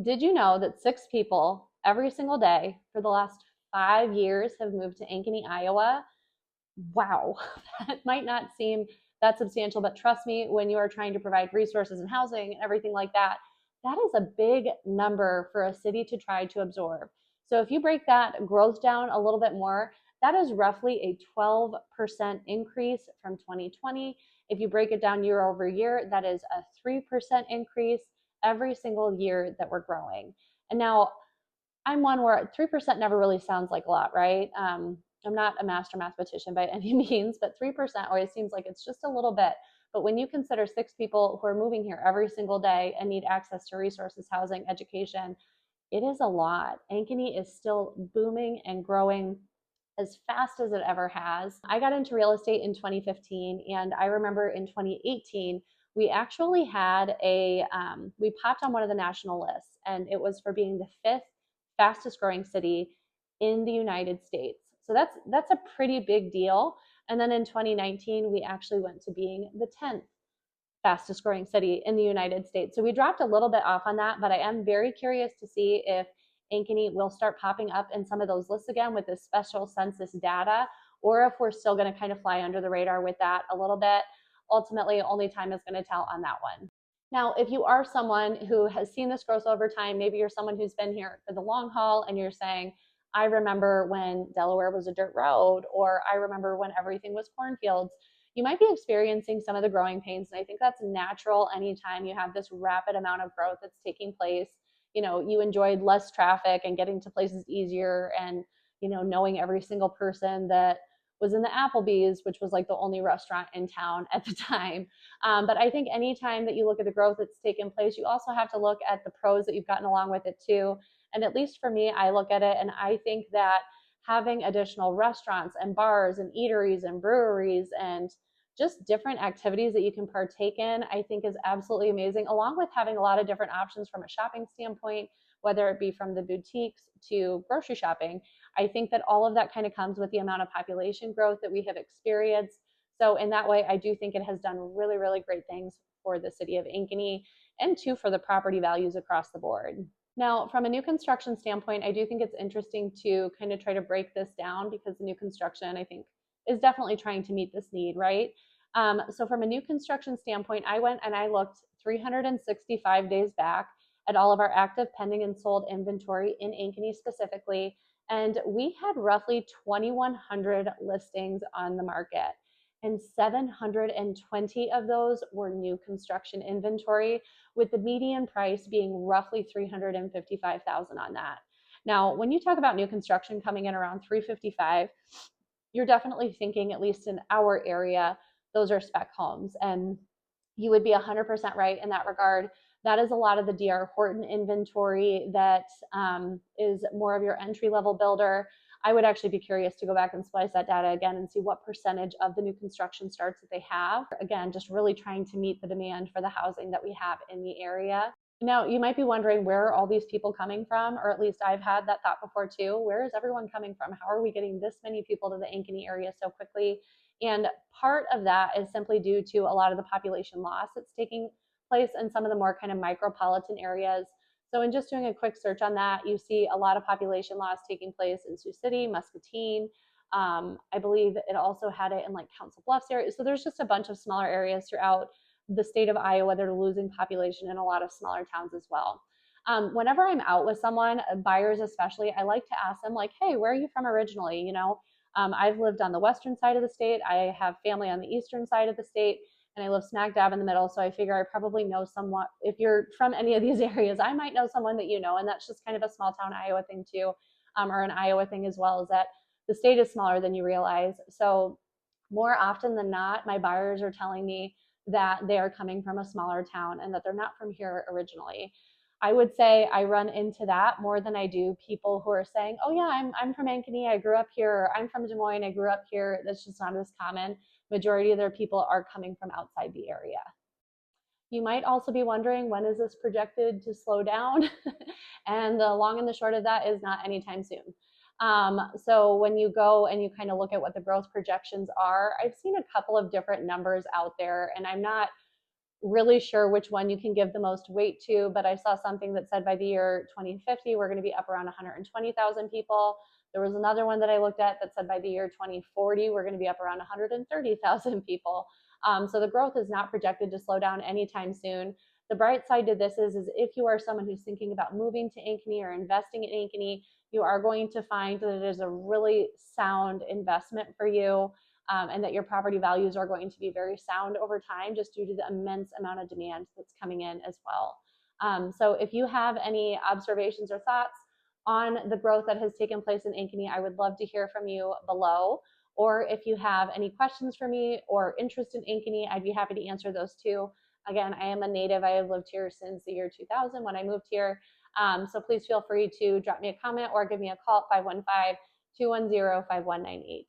Did you know that 6 people every single day for the last 5 years have moved to Ankeny, Iowa? Wow, that might not seem that substantial, but trust me, when you are trying to provide resources and housing and everything like that, that is a big number for a city to try to absorb. So if you break that growth down a little bit more, that is roughly a 12% increase from 2020. If you break it down year over year, that is a 3% increase every single year that we're growing. And now I'm one where 3% never really sounds like a lot, right? I'm not a master mathematician by any means, but 3% always seems like it's just a little bit. But when you consider 6 people who are moving here every single day and need access to resources, housing, education, it is a lot. Ankeny is still booming and growing as fast as it ever has. I got into real estate in 2015, and I remember in 2018, we actually had we popped on one of the national lists, and it was for being the fifth fastest growing city in the United States. So that's a pretty big deal. And then in 2019, we actually went to being the 10th fastest growing city in the United States. So we dropped a little bit off on that, but I am very curious to see if Ankeny will start popping up in some of those lists again with this special census data, or if we're still going to kind of fly under the radar with that a little bit. Ultimately, only time is going to tell on that one. Now, if you are someone who has seen this growth over time, maybe you're someone who's been here for the long haul and you're saying, I remember when Delaware was a dirt road, or I remember when everything was cornfields, you might be experiencing some of the growing pains. And I think that's natural anytime you have this rapid amount of growth that's taking place. You enjoyed less traffic and getting to places easier, and, knowing every single person that was in the Applebee's, which was like the only restaurant in town at the time. But I think anytime that you look at the growth that's taken place, you also have to look at the pros that you've gotten along with it too. And at least for me, I look at it and I think that having additional restaurants and bars and eateries and breweries and just different activities that you can partake in, I think is absolutely amazing, along with having a lot of different options from a shopping standpoint, whether it be from the boutiques to grocery shopping. I think that all of that kind of comes with the amount of population growth that we have experienced. So in that way, I do think it has done really, really great things for the city of Ankeny, and too for the property values across the board. Now, from a new construction standpoint, I do think it's interesting to kind of try to break this down, because the new construction, I think, is definitely trying to meet this need, right? So from a new construction standpoint, I went and I looked 365 days back at all of our active, pending, and sold inventory in Ankeny specifically, and we had roughly 2,100 listings on the market, and 720 of those were new construction inventory, with the median price being roughly $355,000 on that. Now, when you talk about new construction coming in around 355, you're definitely thinking, at least in our area, those are spec homes, and you would be 100% right in that regard. That is a lot of the DR Horton inventory that is more of your entry level builder. I would actually be curious to go back and splice that data again and see what percentage of the new construction starts that they have. Again, just really trying to meet the demand for the housing that we have in the area. Now, you might be wondering, where are all these people coming from? Or at least I've had that thought before too. Where is everyone coming from? How are we getting this many people to the Ankeny area so quickly? And part of that is simply due to a lot of the population loss that's taking place in some of the more kind of micropolitan areas. So in just doing a quick search on that, you see a lot of population loss taking place in Sioux City, Muscatine. I believe it also had it in like Council Bluffs area. So there's just a bunch of smaller areas throughout the state of Iowa that are losing population, in a lot of smaller towns as well. Whenever I'm out with someone, buyers especially, I like to ask them like, hey, where are you from originally? I've lived on the western side of the state. I have family on the eastern side of the state, and I live smack dab in the middle. So I figure I probably know somewhat. If you're from any of these areas, I might know someone that you know. And that's just kind of a small town Iowa thing too, or an Iowa thing as well, is that the state is smaller than you realize. So more often than not, my buyers are telling me that they are coming from a smaller town and that they're not from here originally. I would say I run into that more than I do people who are saying, oh yeah, I'm from Ankeny, I grew up here, or I'm from Des Moines, I grew up here. That's just not as common. Majority of their people are coming from outside the area. You might also be wondering, when is this projected to slow down? And the long and the short of that is not anytime soon. So when you go and you kind of look at what the growth projections are, I've seen a couple of different numbers out there, and I'm not really sure which one you can give the most weight to, but I saw something that said by the year 2050, we're going to be up around 120,000 people. There was another one that I looked at that said by the year 2040, we're going to be up around 130,000 people. So the growth is not projected to slow down anytime soon. The bright side to this is if you are someone who's thinking about moving to Ankeny or investing in Ankeny, you are going to find that it is a really sound investment for you, and that your property values are going to be very sound over time just due to the immense amount of demand that's coming in as well. So if you have any observations or thoughts on the growth that has taken place in Ankeny, I would love to hear from you below. Or if you have any questions for me or interest in Ankeny, I'd be happy to answer those too. Again, I am a native. I have lived here since the year 2000 when I moved here. So please feel free to drop me a comment or give me a call at 515-210-5198.